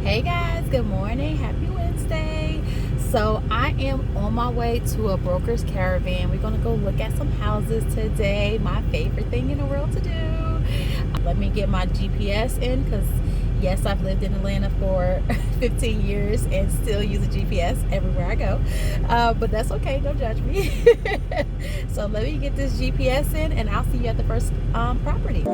Hey guys, good morning. Happy Wednesday. So I am on my way to a broker's caravan. We're going to go look at some houses today. My favorite thing in the world to do. Let me get my GPS in because yes, I've lived in Atlanta for 15 years and still use a GPS everywhere I go. But that's okay. Don't judge me. So let me get this GPS in and I'll see you at the first property.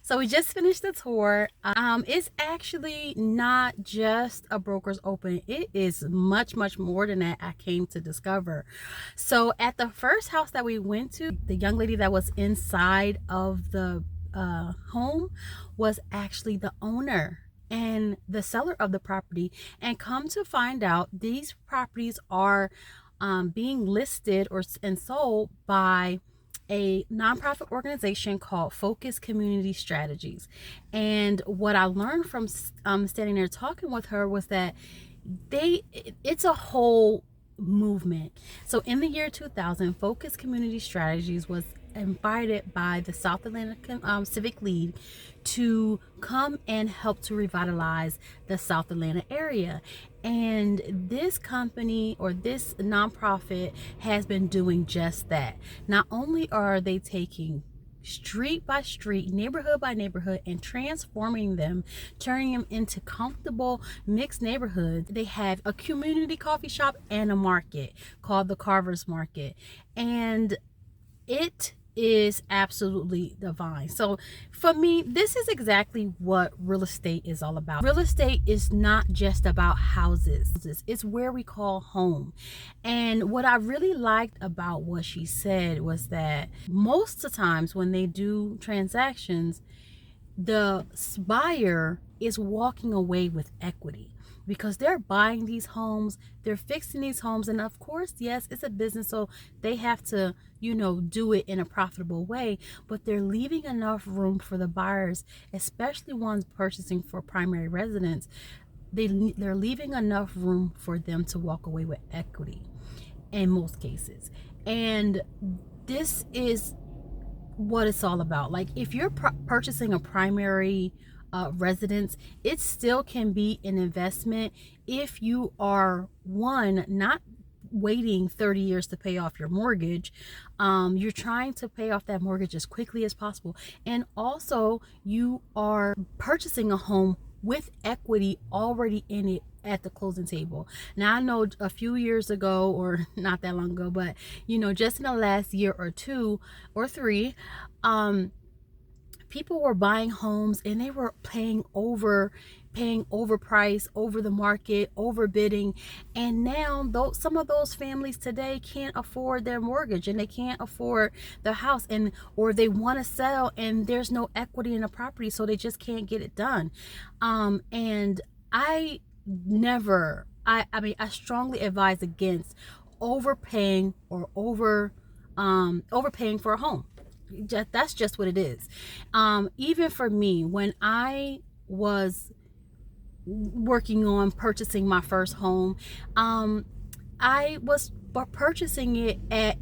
So we just finished the tour. It's actually not just a broker's open. It is much more than that, I came to discover. So at the first house that we went to, the young lady that was inside of the home was actually the owner and the seller of the property. And come to find out, these properties are being listed and sold by a nonprofit organization called Focus Community Strategies. And what I learned from standing there talking with her was that it's a whole movement. So in the year 2000, Focus Community Strategies was invited by the South Atlanta Civic League to come and help to revitalize the South Atlanta area. And this company or this nonprofit has been doing just that. Not only are they taking street by street, neighborhood by neighborhood, and transforming them, turning them into comfortable mixed neighborhoods. They have a community coffee shop and a market called the Carver's Market, and it is absolutely divine. So for me, this is exactly what real estate is all about. Real estate is not just about houses, it's where we call home. And what I really liked about what she said was that most of the times when they do transactions, the buyer is walking away with equity because they're buying these homes, they're fixing these homes, and of course, yes, it's a business, so they have to, do it in a profitable way, but they're leaving enough room for the buyers, especially ones purchasing for primary residence. They're leaving enough room for them to walk away with equity in most cases. And this is what it's all about. Like, if you're purchasing a primary residence, it still can be an investment if you are not waiting 30 years to pay off your mortgage. You're trying to pay off that mortgage as quickly as possible, and also you are purchasing a home with equity already in it at the closing table. Now, I know a few years ago, or not that long ago, but just in the last year or two or three, people were buying homes and they were paying overpriced, over the market, overbidding. And now some of those families today can't afford their mortgage, and they can't afford the house, or they want to sell and there's no equity in the property, so they just can't get it done. And I strongly advise against overpaying or overpaying for a home. That's just what it is. Even for me, when I was working on purchasing my first home, I was purchasing it at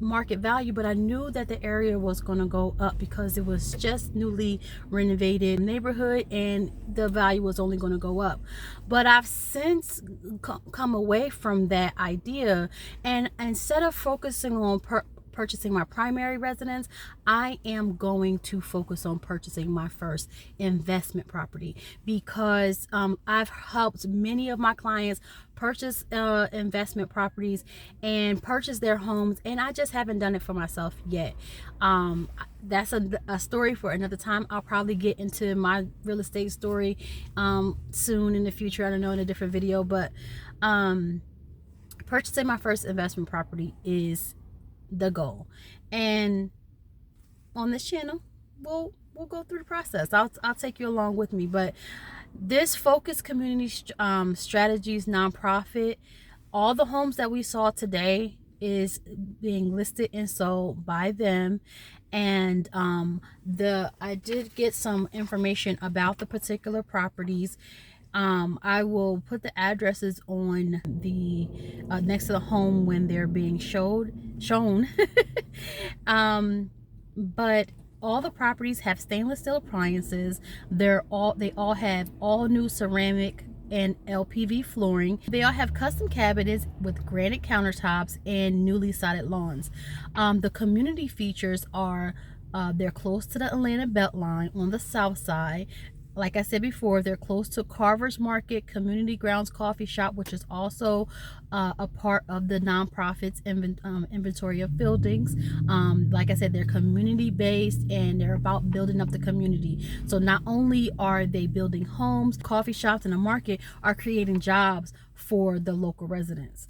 market value, but I knew that the area was going to go up because it was just newly renovated neighborhood, and the value was only going to go up. But I've since come away from that idea, and instead of focusing on purchasing my primary residence, I am going to focus on purchasing my first investment property, because I've helped many of my clients purchase investment properties and purchase their homes, and I just haven't done it for myself yet. That's a story for another time. I'll probably get into my real estate story soon in the future. I don't know, in a different video, but purchasing my first investment property is the goal. And on this channel, we'll go through the process. I'll take you along with me. But this Focus Community Strategies nonprofit, all the homes that we saw today is being listed and sold by them. And I did get some information about the particular properties. I will put the addresses on the next to the home when they're being shown. But all the properties have stainless steel appliances. They all have all new ceramic and LPV flooring. They all have custom cabinets with granite countertops and newly sodded lawns. The community features are they're close to the Atlanta Beltline on the south side. Like I said before, they're close to Carver's Market, Community Grounds Coffee Shop, which is also a part of the nonprofit's inventory of buildings. Like I said, they're community-based and they're about building up the community. So not only are they building homes, coffee shops, and a market are creating jobs for the local residents.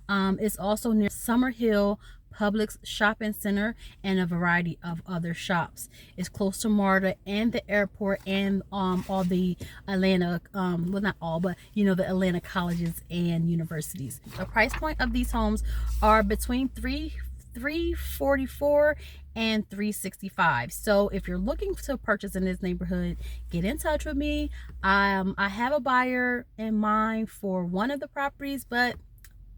It's also near Summerhill Publix shopping center and a variety of other shops. It's close to MARTA and the airport and all the Atlanta, well, not all, but the Atlanta colleges and universities. The price point of these homes are between $344 and $365. So if you're looking to purchase in this neighborhood, get in touch with me. I have a buyer in mind for one of the properties, but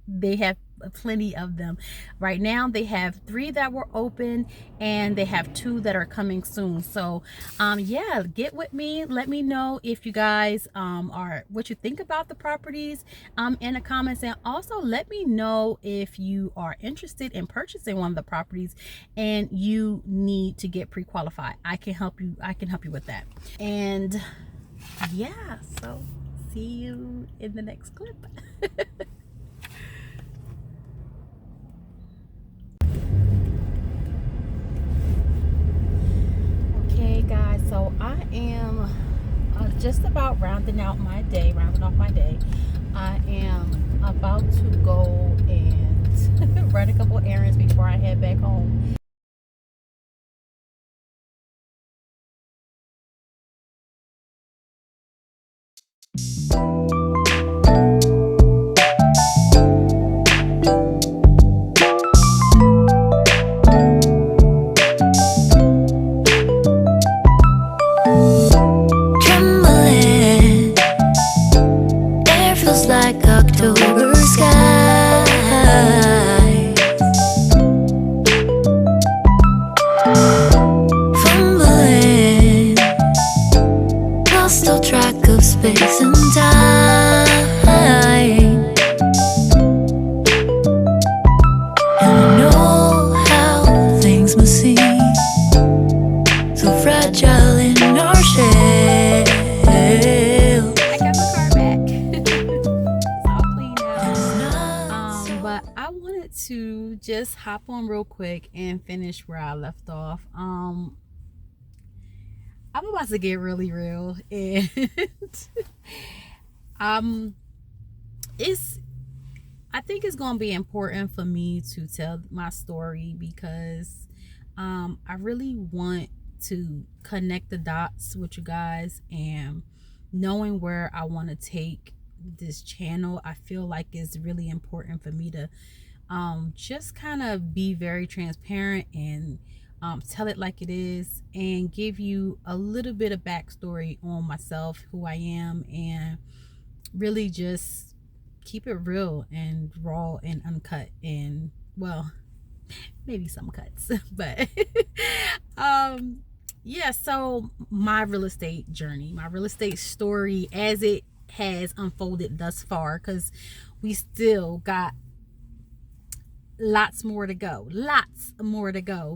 they have plenty of them. Right now they have 3 that were open, and they have 2 that are coming soon. So yeah, get with me, let me know if you guys are what you think about the properties in the comments, and also let me know if you are interested in purchasing one of the properties and you need to get pre-qualified. I can help you with that. And yeah, so see you in the next clip. Okay guys, so I am just about rounding off my day. I am about to go and run a couple errands before I head back home. Trembling, air feels like October sky. Fumbling, lost all track of space and time. And I know how things must seem so fragile in our shell. I got my car back. It's all clean now. But I wanted to just hop on real quick and finish where I left off. I'm about to get really real, and it's I think it's gonna be important for me to tell my story, because I really want to connect the dots with you guys, and knowing where I want to take this channel, I feel like it's really important for me to just kind of be very transparent and tell it like it is, and give you a little bit of backstory on myself, who I am, and really just keep it real and raw and uncut, and well, maybe some cuts. But yeah, so my real estate journey, my real estate story as it has unfolded thus far, because we still got lots more to go,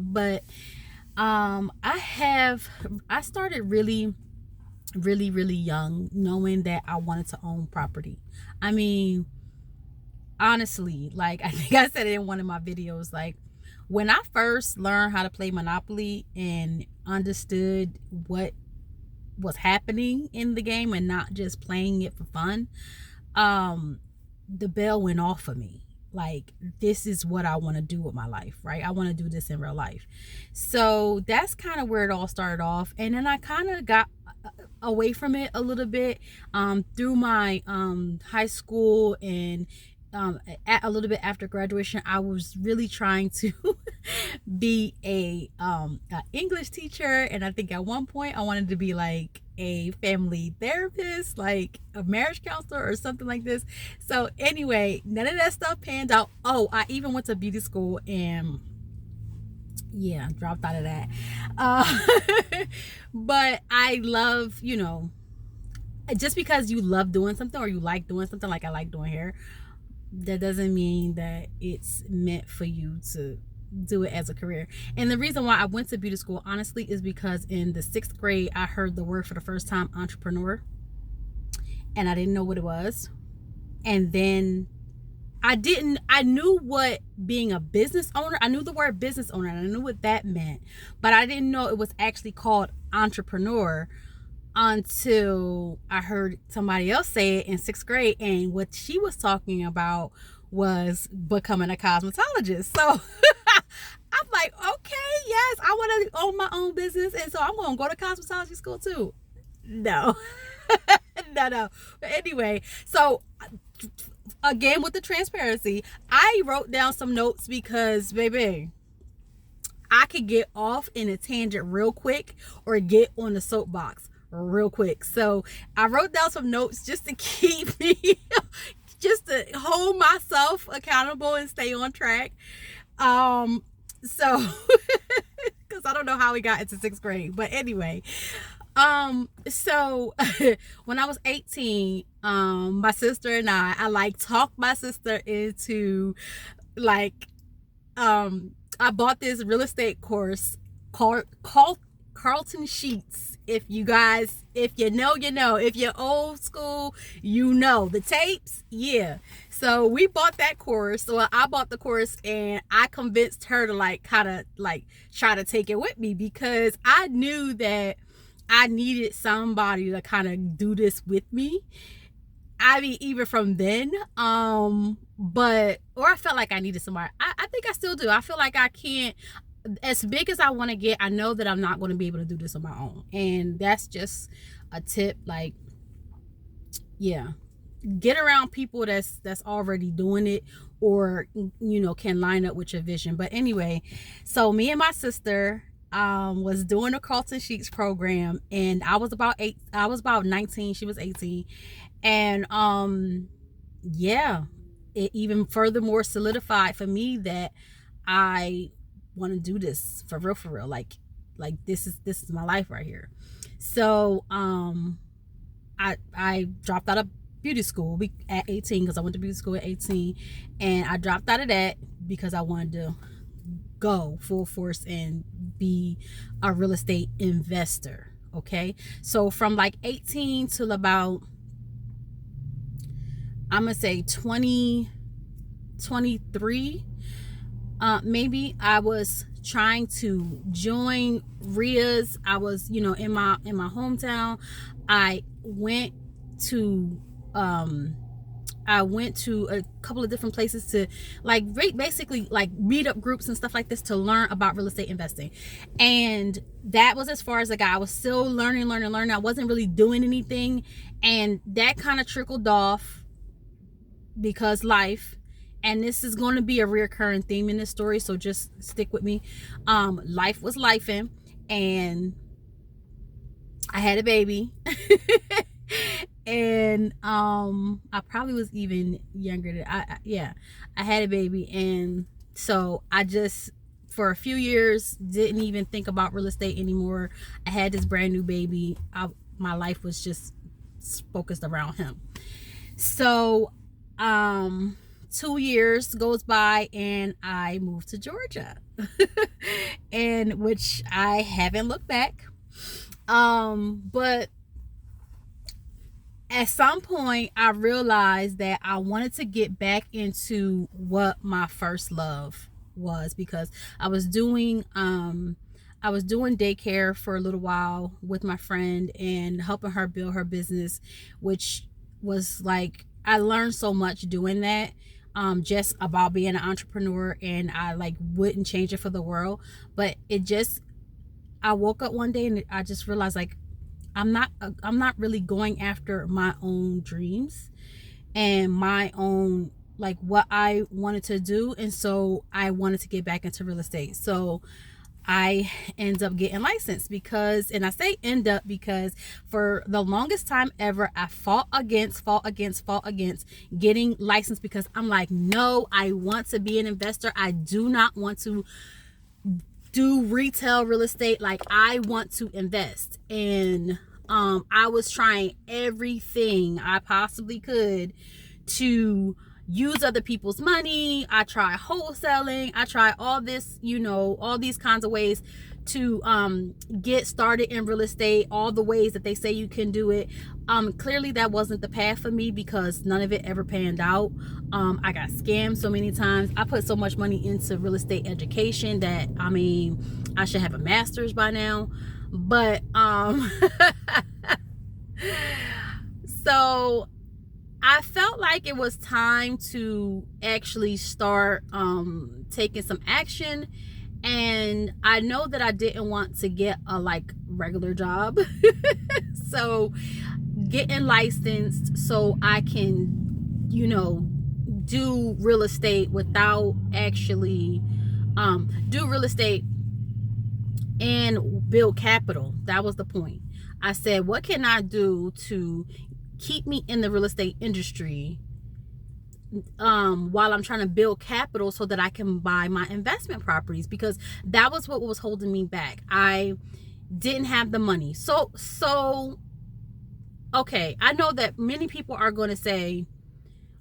but I started really young, knowing that I wanted to own property. I mean, honestly, like, I think I said it in one of my videos, like, when I first learned how to play Monopoly and understood what was happening in the game and not just playing it for fun, the bell went off for me. Like, this is what I want to do with my life, right? I want to do this in real life. So that's kind of where it all started off. And then I kind of got away from it a little bit through my high school, and a little bit after graduation. I was really trying to be a English teacher, and I think at one point I wanted to be like a family therapist, like a marriage counselor or something like this. So anyway, none of that stuff panned out. Oh, I even went to beauty school, and yeah, dropped out of that. But I love, just because you love doing something or you like doing something, like I like doing hair, that doesn't mean that it's meant for you to do it as a career. And the reason why I went to beauty school, honestly, is because in the 6th grade I heard the word for the first time, entrepreneur, and I didn't know what it was. And then I knew what being a business owner, I knew the word business owner, and I knew what that meant, but I didn't know it was actually called entrepreneur until I heard somebody else say it in 6th grade. And what she was talking about was becoming a cosmetologist. So I'm like, okay, yes, I want to own my own business, and so I'm going to go to cosmetology school too. No. No. But anyway, so again, with the transparency, I wrote down some notes because, baby, I could get off in a tangent real quick or get on the soapbox real quick. So I wrote down some notes just to keep me just to hold myself accountable and stay on track. So because I don't know how we got into sixth grade, but anyway, so when I was 18, my sister and I like talked my sister into like, I bought this real estate course called Carlton Sheets. If you guys, if you know, you know. If you're old school, you know the tapes. Yeah. So we bought that course. So I bought the course and I convinced her to like kind of like try to take it with me, because I knew that I needed somebody to kind of do this with me. I mean, even from then, but, or I felt like I needed somebody. I think I still do. I feel like I can't, as big as I want to get, I know that I'm not going to be able to do this on my own. And that's just a tip. Like, yeah, get around people that's already doing it, or, you know, can line up with your vision. But anyway, so me and my sister was doing a Carlton Sheets program, and I was about 19, she was 18. And yeah, it even furthermore solidified for me that I want to do this for real, like this is my life right here. So I dropped out of beauty school at 18, because I went to beauty school at 18, and I dropped out of that because I wanted to go full force and be a real estate investor. Okay, so from like 18 till about, I'm gonna say 2023, maybe, I was trying to join RIAs. I was, you know, in my hometown. I went to a couple of different places to like basically like meetup groups and stuff like this to learn about real estate investing. And that was as far as I got. I was still learning. I wasn't really doing anything. And that kind of trickled off because life, and this is going to be a reoccurring theme in this story, so just stick with me. Life was lifing, and I had a baby. And I probably was even younger than I had a baby. And so I just, for a few years, didn't even think about real estate anymore. I had this brand new baby. My life was just focused around him. So 2 years goes by and I moved to Georgia. And which I haven't looked back. But at some point I realized that I wanted to get back into what my first love was, because I was doing daycare for a little while with my friend and helping her build her business, which was like, I learned so much doing that, just about being an entrepreneur, and I like wouldn't change it for the world. But it just, I woke up one day and I just realized, like, I'm not really going after my own dreams and my own, like, what I wanted to do. And so I wanted to get back into real estate. So I end up getting licensed, because, and I say end up because for the longest time ever, I fought against getting licensed, because I'm like, no, I want to be an investor. I do not want to do retail real estate. Like, I want to invest. And I was trying everything I possibly could to use other people's money. I tried wholesaling. I tried all this, you know, all these kinds of ways to get started in real estate, all the ways that they say you can do it. Clearly that wasn't the path for me, because none of it ever panned out. I got scammed so many times. I put so much money into real estate education that, I mean, I should have a master's by now. But so I felt like it was time to actually start taking some action. And I know that I didn't want to get a like regular job. So getting licensed so I can, you know, do real estate without actually do real estate and build capital. That was the point. I said, what can I do to keep me in the real estate industry while I'm trying to build capital so that I can buy my investment properties, because that was what was holding me back. I didn't have the money. So okay, I know that many people are going to say,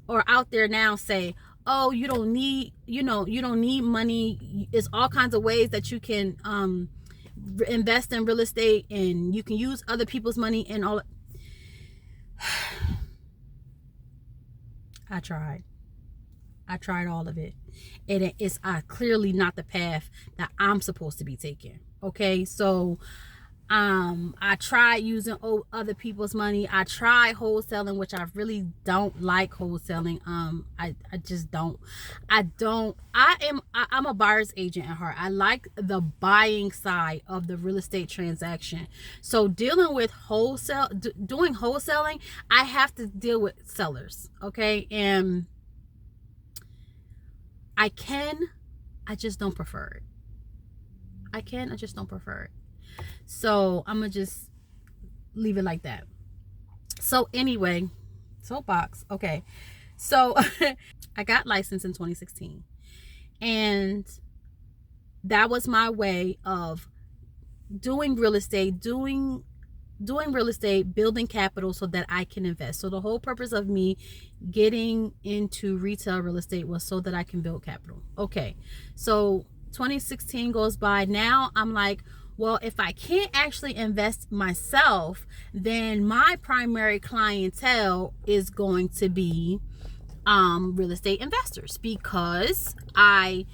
or out there now say, oh, you don't need, you don't need money. It's all kinds of ways that you can invest in real estate, and you can use other people's money and all. I tried all of it, and it's clearly not the path that I'm supposed to be taking. Okay, so I tried using other people's money. I tried wholesaling, which I really don't like wholesaling. I just don't. I'm a buyer's agent at heart. I like the buying side of the real estate transaction. So dealing with doing wholesaling, I have to deal with sellers. Okay, and I just don't prefer it. I just don't prefer it. So I'm gonna just leave it like that. So anyway, soapbox. Okay, so I got licensed in 2016, and that was my way of doing real estate, doing real estate, building capital so that I can invest. So the whole purpose of me getting into retail real estate was so that I can build capital. Okay, so 2016 goes by. Now I'm like, well, if I can't actually invest myself, then my primary clientele is going to be real estate investors, because I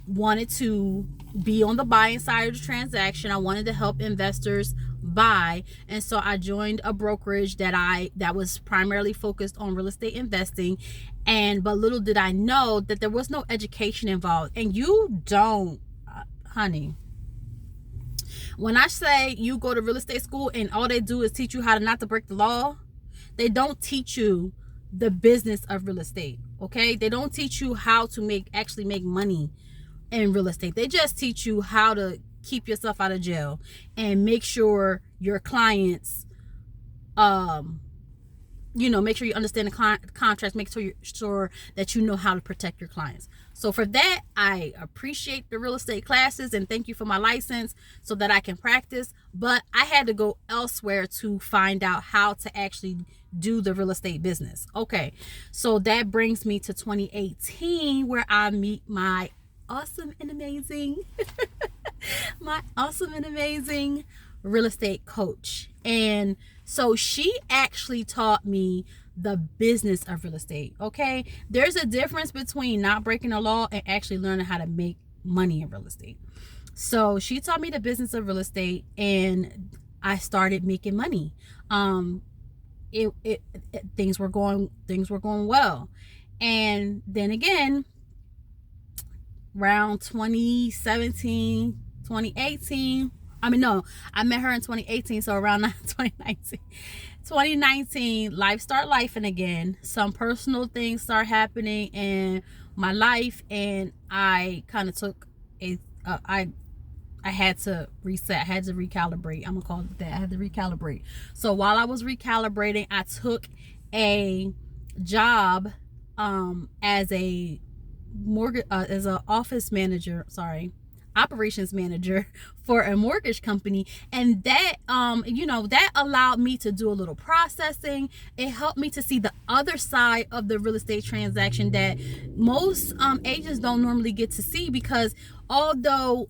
wanted to be on the buying side of the transaction. I wanted to help investors buy, and so I joined a brokerage that was primarily focused on real estate investing. But little did I know that there was no education involved. And you don't, honey, when I say you go to real estate school and all they do is teach you how to not to break the law, they don't teach you the business of real estate. Okay, they don't teach you how to actually make money in real estate. They just teach you how to keep yourself out of jail and make sure your clients, make sure you understand the contracts, make sure that you know how to protect your clients. So for that, I appreciate the real estate classes and thank you for my license so that I can practice. But I had to go elsewhere to find out how to actually do the real estate business. Okay, so that brings me to 2018, where I meet my awesome and amazing real estate coach. And so she actually taught me the business of real estate. Okay, there's a difference between not breaking the law and actually learning how to make money in real estate. So she taught me the business of real estate, and I started making money. Things were going well. And then again, around 2017, 2018, I met her in 2018, so around 2019, life start lifing again. Some personal things start happening in my life, and I kind of took I had to reset. I had to recalibrate. I'm gonna call it that. I had to recalibrate. So while I was recalibrating, I took a job as a operations manager for a mortgage company. And that that allowed me to do a little processing. It helped me to see the other side of the real estate transaction that most agents don't normally get to see, because although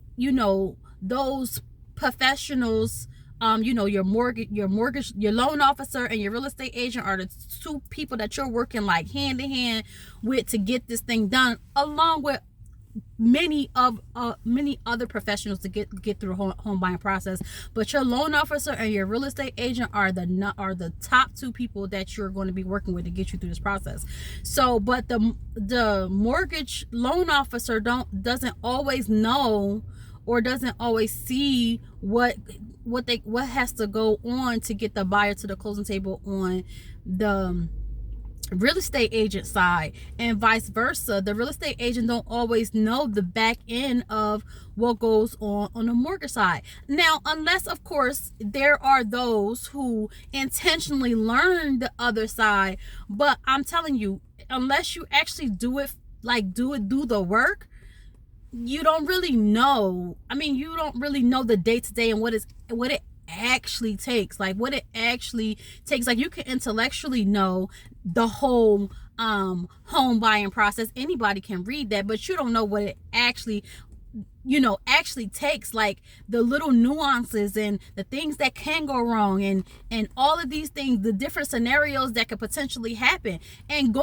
those professionals, your loan officer and your real estate agent are the two people that you're working like hand in hand with to get this thing done, along with many other professionals to get through the home buying process. But your loan officer and your real estate agent are the top two people that you're going to be working with to get you through this process. So, but the mortgage loan officer doesn't always know or doesn't always see what has to go on to get the buyer to the closing table on real estate agent side, and vice versa. The real estate agent don't always know the back end of what goes on the mortgage side. Now, unless of course there are those who intentionally learn the other side, but I'm telling you, unless you actually do it, like do the work, you don't really know. I mean, you don't really know the day to day and what it actually takes, like what it actually takes. Like, you can intellectually know the whole home buying process. Anybody can read that, but you don't know what it actually actually takes, like the little nuances and the things that can go wrong, and all of these things, the different scenarios that could potentially happen. And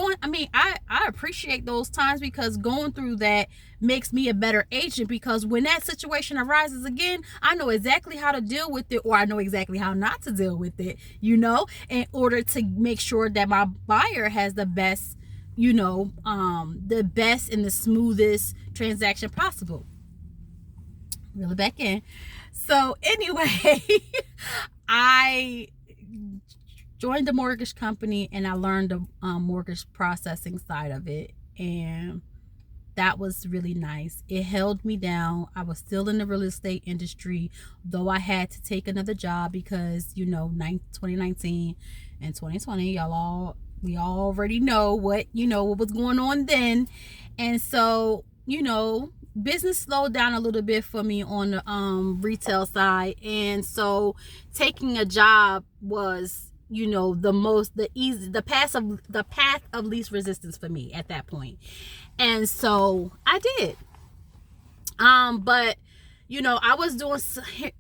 I appreciate those times, because going through that makes me a better agent, because when that situation arises again, I know exactly how to deal with it, or I know exactly how not to deal with it, in order to make sure that my buyer has the best, the best and the smoothest transaction possible. Reel it back in. So anyway, I joined the mortgage company, and I learned the mortgage processing side of it, and that was really nice. It held me down. I was still in the real estate industry, though I had to take another job because 2019 and 2020, we all already know what was going on then. And so business slowed down a little bit for me on the retail side, and so taking a job was the path of least resistance for me at that point. And so I did. But I was doing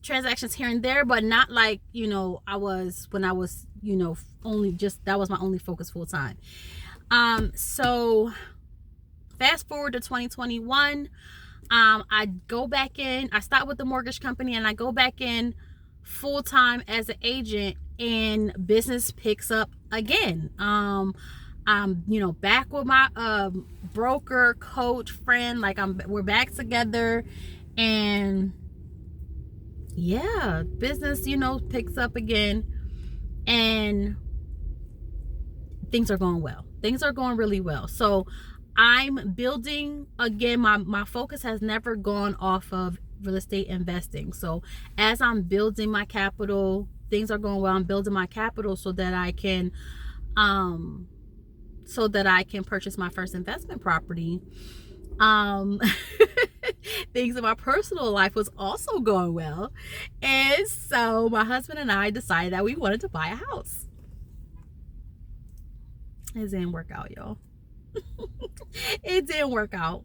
transactions here and there, but not like I was when I was only just, that was my only focus full time. So fast forward to 2021. I go back in. I start with the mortgage company, and I go back in full time as an agent, and business picks up again. I'm back with my broker, coach, friend. Like, we're back together, and yeah, business picks up again, and things are going well. Things are going really well. So I'm building again. My focus has never gone off of real estate investing. So as I'm building my capital, things are going well. I'm building my capital so that I can purchase my first investment property. Things in my personal life was also going well, and so my husband and I decided that we wanted to buy a house. It didn't work out, y'all. It didn't work out.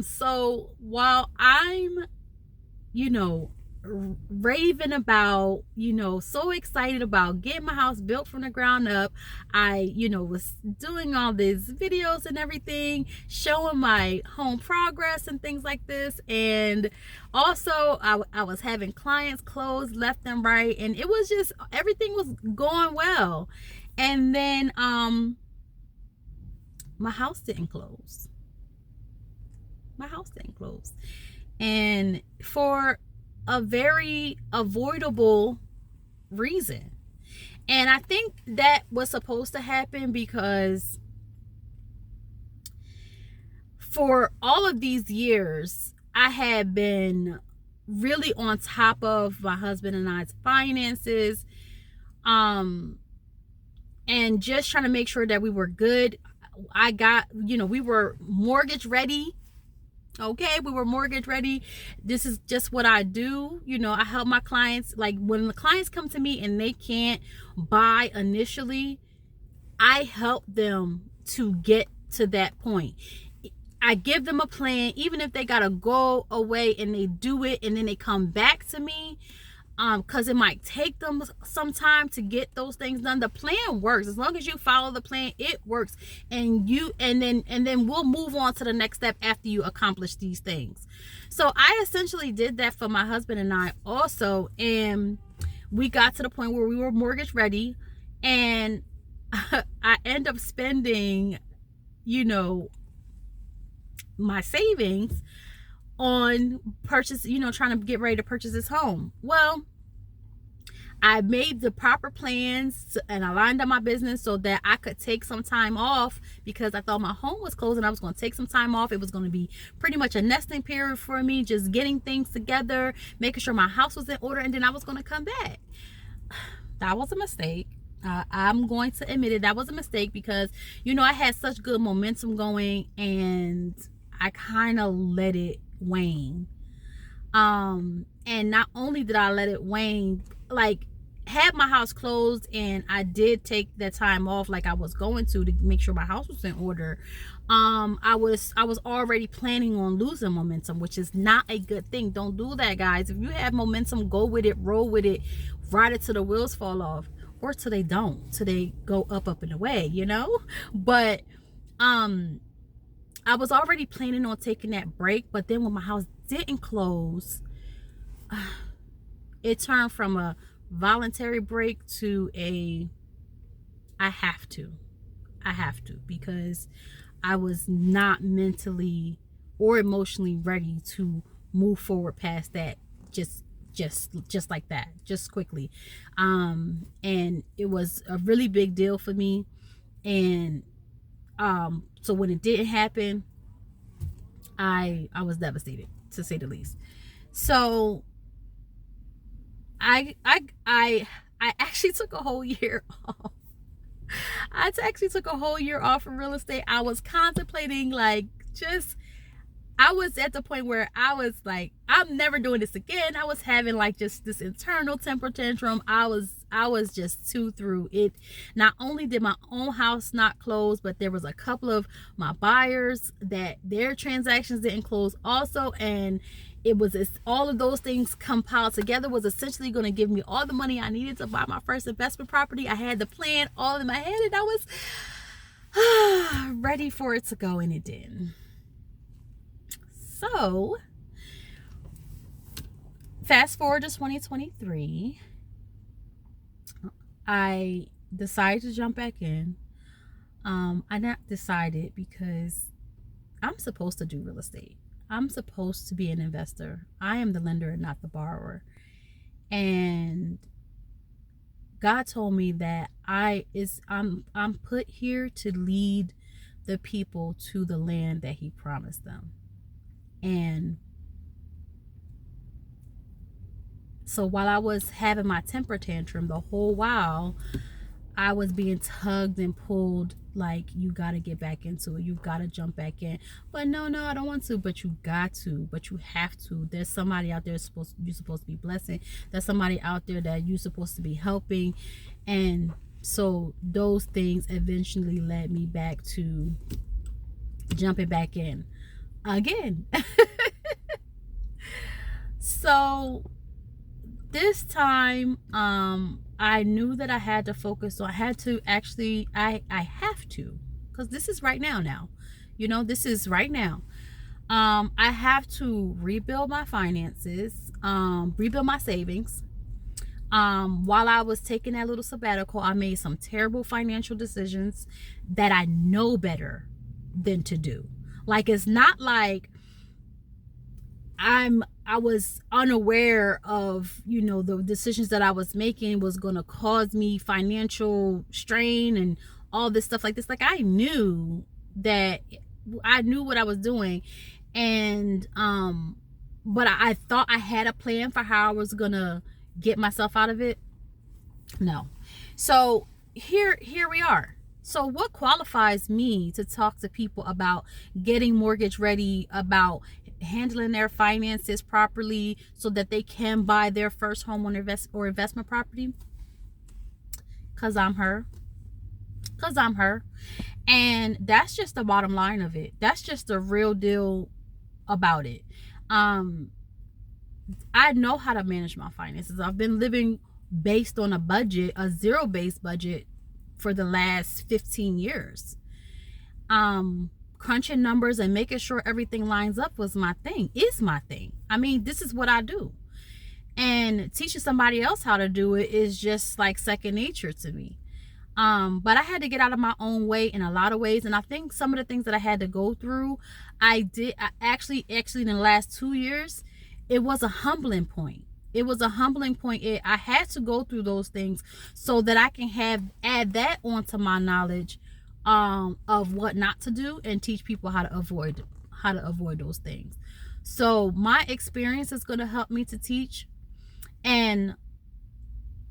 So while I'm raving about, so excited about getting my house built from the ground up, I was doing all these videos and everything, showing my home progress and things like this. And also I was having clients close left and right, and it was just, everything was going well. And then my house didn't close. And for a very avoidable reason. And I think that was supposed to happen because for all of these years, I had been really on top of my husband and I's finances, and just trying to make sure that we were good. We were mortgage ready. Okay, we were mortgage ready. This is just what I do. I help my clients. Like, when the clients come to me and they can't buy initially, I help them to get to that point. I give them a plan, even if they gotta go away and they do it and then they come back to me, because it might take them some time to get those things done. The plan works. As long as you follow the plan, it works. And then we'll move on to the next step after you accomplish these things. So I essentially did that for my husband and I also, and we got to the point where we were mortgage ready, and I end up spending my savings on purchase, trying to get ready to purchase this home. Well, I made the proper plans and I lined up my business so that I could take some time off, because I thought my home was closing. I was going to take some time off. It was going to be pretty much a nesting period for me, just getting things together, making sure my house was in order, and then I was going to come back. That was a mistake. I'm going to admit it. That was a mistake because, I had such good momentum going and I kind of let it wane. And not only did I let it wane, like, had my house closed, and I did take that time off like I was going to make sure my house was in order. I was already planning on losing momentum, which is not a good thing. Don't do that, guys. If you have momentum, go with it, roll with it, ride it till the wheels fall off, or till they don't, till they go up and away, But I was already planning on taking that break, but then when my house didn't close, it turned from a voluntary break to I have to, because I was not mentally or emotionally ready to move forward past that just like that, just quickly. And it was a really big deal for me. And so when it didn't happen, I was devastated, to say the least. So I actually took a whole year off. I actually took a whole year off from real estate. I was contemplating, I was at the point where I was like, I'm never doing this again. I was having like just this internal temper tantrum. I was just too through it. Not only did my own house not close, but there was a couple of my buyers that their transactions didn't close also. And it was all of those things compiled together was essentially going to give me all the money I needed to buy my first investment property. I had the plan all in my head, and I was ready for it to go, and it didn't. So fast forward to 2023, I decided to jump back in. I not decided because I'm supposed to do real estate. I'm supposed to be an investor. I am the lender and not the borrower. And God told me that I'm put here to lead the people to the land that He promised them. And so while I was having my temper tantrum, the whole while I was being tugged and pulled, like, you got to get back into it. You've got to jump back in. But no, I don't want to. But you got to. But you have to. There's somebody out there you're supposed to be blessing. There's somebody out there that you're supposed to be helping. And so those things eventually led me back to jumping back in again. So this time, I knew that I had to focus. So I had to actually, I have to, because this is right now. This is right now. I have to rebuild my finances, rebuild my savings. While I was taking that little sabbatical, I made some terrible financial decisions that I know better than to do. Like, it's not like I was unaware of, the decisions that I was making was going to cause me financial strain and all this stuff like this. Like, I knew what I was doing. And, but I thought I had a plan for how I was going to get myself out of it. No. So here we are. So what qualifies me to talk to people about getting mortgage ready, about handling their finances properly so that they can buy their first home or investment property? Because I'm her. And that's just the bottom line of it. That's just the real deal about it. I know how to manage my finances. I've been living based on a budget, a zero-based budget, for the last 15 years. Crunching numbers and making sure everything lines up is my thing. I mean, this is what I do. And teaching somebody else how to do it is just like second nature to me. But I had to get out of my own way in a lot of ways. And I think some of the things that I had to go through, I actually in the last 2 years, it was a humbling point. it was a humbling point. I had to go through those things so that I can add that onto my knowledge of what not to do and teach people how to avoid those things. So my experience is going to help me to teach, and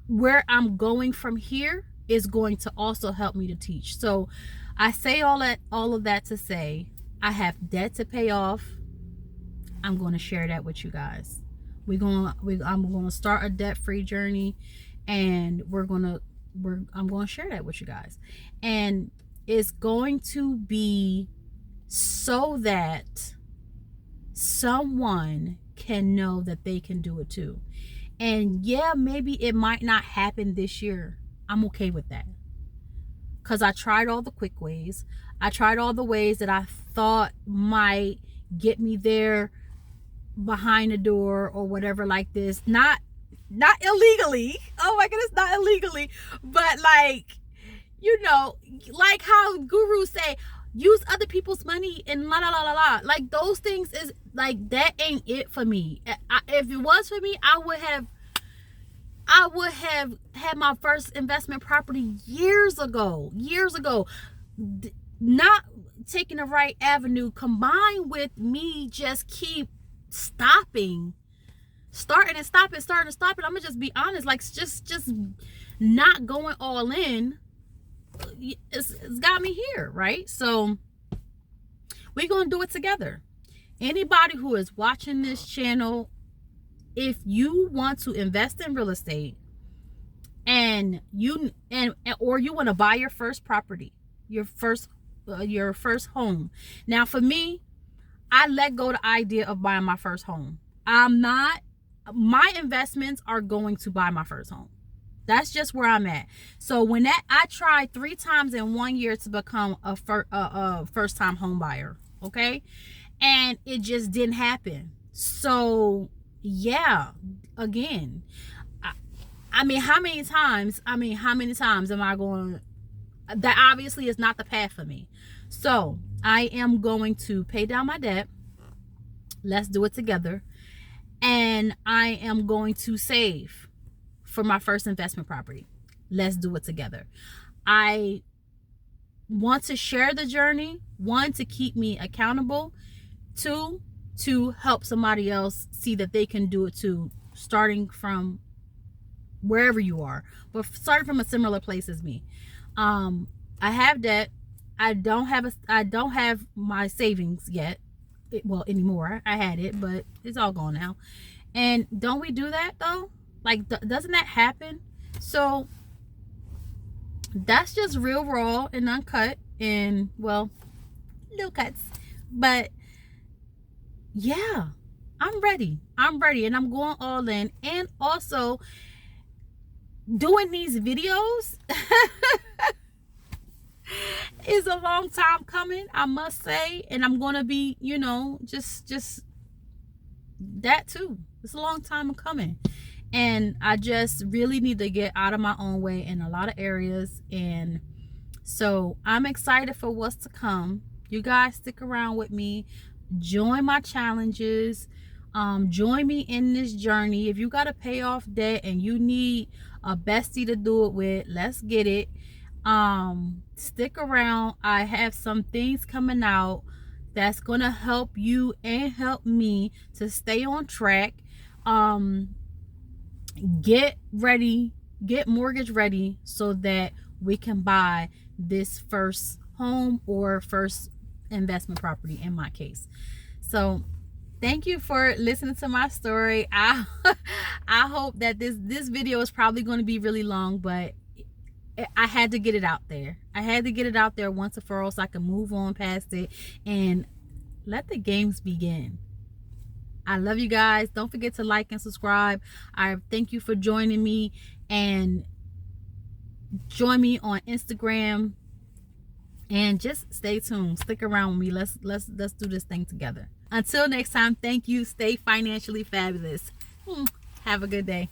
where I'm going from here is going to also help me to teach. So I say all of that to say I have debt to pay off. I'm going to share that with you guys. I'm going to start a debt-free journey, and I'm going to share that with you guys. And it's going to be so that someone can know that they can do it too. And yeah, maybe it might not happen this year. I'm okay with that, because I tried all the quick ways. I tried all the ways that I thought might get me there behind the door or whatever like this. Not illegally. Oh my goodness, not illegally. But like, like how gurus say, use other people's money and la la la la la. Like those things is like, that ain't it for me. If it was for me, I would have had my first investment property years ago. Not taking the right avenue, combined with me just keep starting and stopping. I'm gonna just be honest, like just not going all in. It's got me here, right? So we're gonna do it together. Anybody who is watching this channel, if you want to invest in real estate and you want to buy your first property, your first home. Now for me, I let go the idea of buying my first home. My investments are going to buy my first home. That's just where I'm at. So when I tried 3 times in 1 year to become a first time home buyer, okay? And it just didn't happen. So yeah, again, I mean, how many times am I going? That obviously is not the path for me. So I am going to pay down my debt. Let's do it together. And I am going to save for my first investment property. Let's do it together. I want to share the journey. 1, to keep me accountable. 2, to help somebody else see that they can do it too, starting from wherever you are, but starting from a similar place as me. I have debt. I don't have my savings yet. Well, anymore. I had it, but it's all gone now. And don't we do that though? Like, doesn't that happen? So that's just real raw and uncut, and well, no cuts. But yeah, I'm ready, and I'm going all in. And also doing these videos is a long time coming, I must say. And I'm gonna be, just that too. It's a long time coming, and I just really need to get out of my own way in a lot of areas. And so I'm excited for what's to come. You guys stick around with me, join my challenges, join me in this journey. If you got to pay off debt and you need a bestie to do it with, let's get it. Stick around. I have some things coming out that's gonna help you and help me to stay on track. Get ready, get mortgage ready, so that we can buy this first home or first investment property in my case. So thank you for listening to my story. I hope that this video is probably going to be really long, but I had to get it out there. I had to get it out there once and for all so I can move on past it and let the games begin. I love you guys. Don't forget to like and subscribe. I thank you for joining me, and join me on Instagram, and just stay tuned. Stick around with me. Let's do this thing together. Until next time, thank you. Stay financially fabulous. Have a good day.